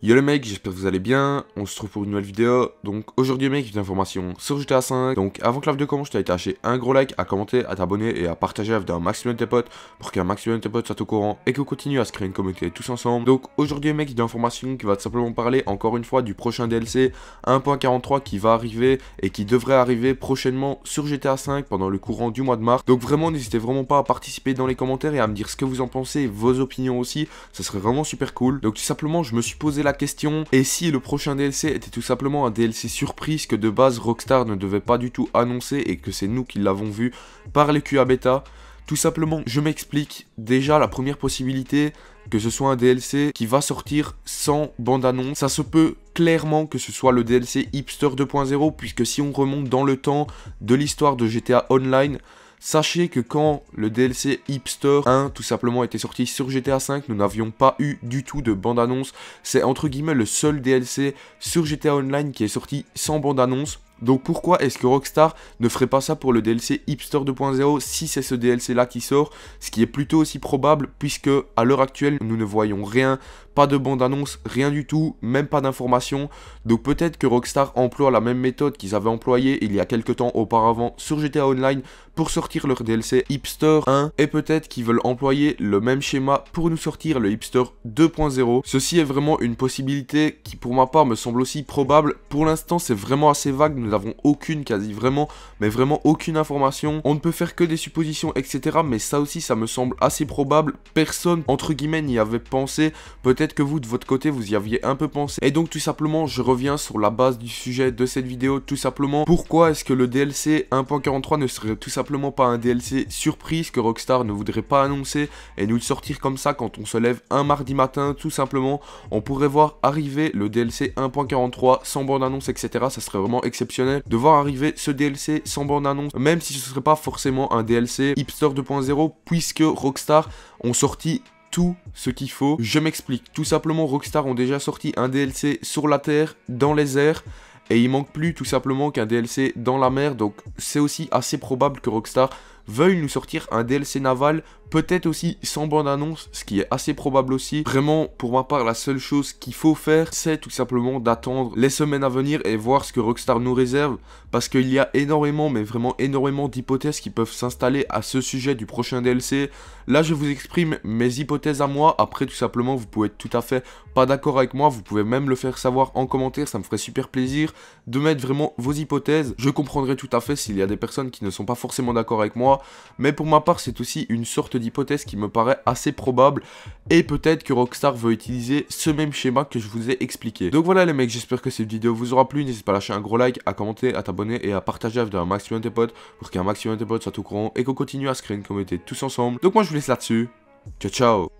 Yo les mecs, j'espère que vous allez bien, on se retrouve pour une nouvelle vidéo. Donc aujourd'hui mec, une information sur GTA 5. Donc avant que la vidéo commence, je t'invite à lâcher un gros like, à commenter, à t'abonner et à partager la vidéo à un maximum de tes potes pour qu'un maximum de tes potes soient au courant et qu'on continue à se créer une communauté tous ensemble. Donc aujourd'hui mec, une information qui va tout simplement parler encore une fois du prochain DLC 1.43 qui va arriver et qui devrait arriver prochainement sur GTA 5 pendant le courant du mois de mars. Donc vraiment n'hésitez vraiment pas à participer dans les commentaires et à me dire ce que vous en pensez, vos opinions aussi, ça serait vraiment super cool. Donc tout simplement je me suis posé la question, et si le prochain DLC était tout simplement un DLC surprise que de base Rockstar ne devait pas du tout annoncer et que c'est nous qui l'avons vu par les QA bêta. Tout simplement, je m'explique. Déjà, la première possibilité, que ce soit un DLC qui va sortir sans bande-annonce, ça se peut clairement que ce soit le DLC Hipster 2.0, puisque si on remonte dans le temps de l'histoire de GTA Online, sachez que quand le DLC Hipster 1 tout simplement était sorti sur GTA 5, nous n'avions pas eu du tout de bande-annonce. C'est entre guillemets le seul DLC sur GTA Online qui est sorti sans bande-annonce. Donc pourquoi est-ce que Rockstar ne ferait pas ça pour le DLC Hipster 2.0 si c'est ce DLC là qui sort, ce qui est plutôt aussi probable puisque à l'heure actuelle nous ne voyons rien, pas de bande-annonce, rien du tout, même pas d'informations. Donc peut-être que Rockstar emploie la même méthode qu'ils avaient employée il y a quelques temps auparavant sur GTA Online pour sortir leur DLC Hipster 1 et peut-être qu'ils veulent employer le même schéma pour nous sortir le Hipster 2.0. Ceci est vraiment une possibilité qui pour ma part me semble aussi probable. Pour l'instant c'est vraiment assez vague, nous n'avons aucune, quasi vraiment, mais vraiment aucune information. On ne peut faire que des suppositions etc, mais ça aussi ça me semble assez probable. Personne entre guillemets n'y avait pensé, peut-être que vous de votre côté vous y aviez un peu pensé. Et donc tout simplement je reviens sur la base du sujet de cette vidéo, tout simplement pourquoi est-ce que le DLC 1.43 ne serait tout simplement pas un DLC surprise que Rockstar ne voudrait pas annoncer et nous le sortir comme ça quand on se lève un mardi matin. Tout simplement on pourrait voir arriver le DLC 1.43 sans bande annonce etc, ça serait vraiment exceptionnel de voir arriver ce DLC sans bande annonce, même si ce serait pas forcément un DLC Hipster 2.0 puisque Rockstar ont sorti tout ce qu'il faut. Je m'explique, tout simplement Rockstar ont déjà sorti un DLC sur la terre, dans les airs, et il manque plus tout simplement qu'un DLC dans la mer. Donc c'est aussi assez probable que Rockstar veuille nous sortir un DLC naval, peut-être aussi sans bande-annonce, ce qui est assez probable aussi. Vraiment, pour ma part, la seule chose qu'il faut faire, c'est tout simplement d'attendre les semaines à venir et voir ce que Rockstar nous réserve, parce qu'il y a énormément, mais vraiment énormément d'hypothèses qui peuvent s'installer à ce sujet du prochain DLC. Là, je vous exprime mes hypothèses à moi. Après, tout simplement, vous pouvez être tout à fait pas d'accord avec moi, vous pouvez même le faire savoir en commentaire, ça me ferait super plaisir de mettre vraiment vos hypothèses. Je comprendrai tout à fait s'il y a des personnes qui ne sont pas forcément d'accord avec moi, mais pour ma part c'est aussi une sorte d'hypothèse qui me paraît assez probable, et peut-être que Rockstar veut utiliser ce même schéma que je vous ai expliqué. Donc voilà les mecs, j'espère que cette vidéo vous aura plu, n'hésitez pas à lâcher un gros like, à commenter, à t'abonner et à partager la vidéo à un maximum de tes potes pour qu'un maximum de tes potes soient au courant et qu'on continue à se créer une communauté tous ensemble. Donc moi je vous laisse là-dessus, ciao ciao.